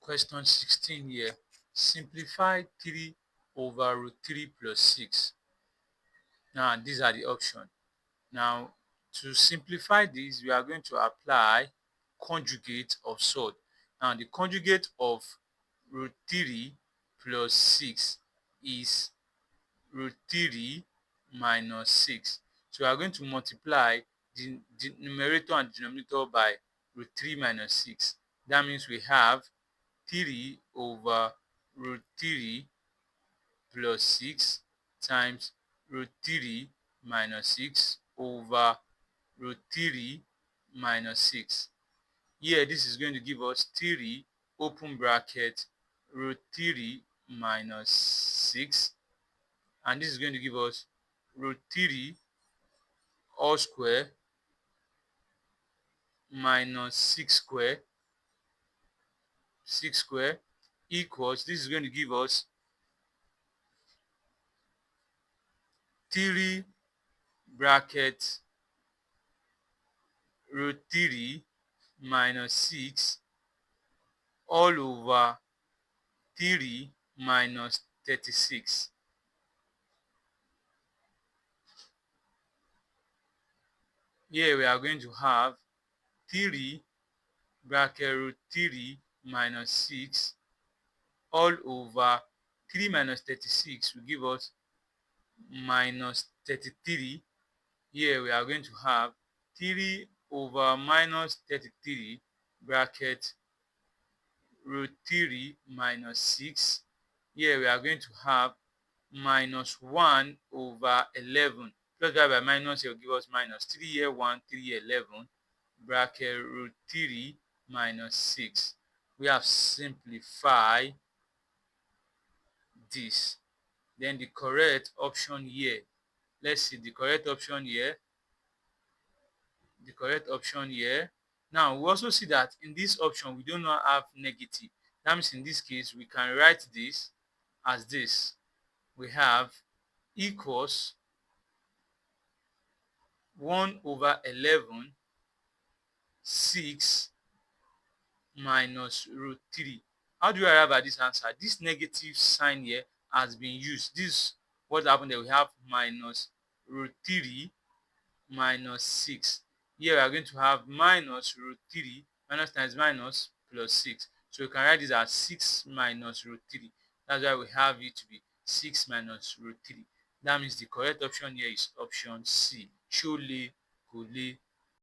Question 16 here. Simplify 3 over root 3 plus 6. Now, these are the options. Now, to simplify this, we are going to apply conjugate of sort. Now, the conjugate of root 3 plus 6 is root 3 minus 6. So, we are going to multiply the numerator and denominator by root 3 minus 6. That means we have 3 over root 3 plus 6 times root 3 minus 6 over root 3 minus 6. Here, this is going to give us 3 open bracket root 3 minus 6, and this is going to give us root 3 all square minus 6 square equals, this is going to give us 3 bracket root 3 minus 6 all over 3 minus 36. Here we are going to have 3 bracket root 3 minus 6 all over 3 minus 36 will give us minus 33. Here we are going to have 3 over minus 33 bracket root 3 minus 6. Here we are going to have minus 1 over 11. Plus that by minus here will give us minus 3 here 1, 3 here 11, bracket root 3 minus 6. We have simplified this. Then the correct option here. Let's see the correct option here. The correct option here. Now we also see that in this option we do not have negative. That means in this case we can write this as this. We have equals 1 over 11 6 minus root 3. How do we arrive at this answer? This negative sign here has been used. This what happened there. We have minus root 3 minus 6. Here we are going to have minus root 3 minus times minus plus 6. So we can write this as 6 minus root 3. That's why we have it to be 6 minus root 3. That means the correct option here is option C. Chole, kole,